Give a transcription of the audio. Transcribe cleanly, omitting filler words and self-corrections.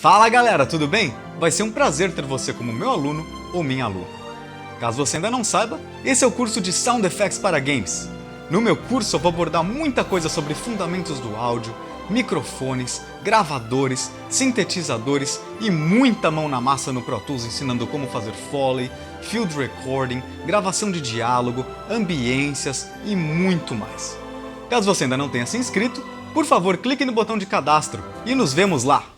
Fala galera, tudo bem? Vai ser um prazer ter você como meu aluno ou minha aluna. Caso você ainda não saiba, esse é o curso de Sound Effects para Games. No meu curso eu vou abordar muita coisa sobre fundamentos do áudio, microfones, gravadores, sintetizadores e muita mão na massa no Pro Tools ensinando como fazer Foley, Field Recording, gravação de diálogo, ambiências e muito mais. Caso você ainda não tenha se inscrito, por favor clique no botão de cadastro e nos vemos lá!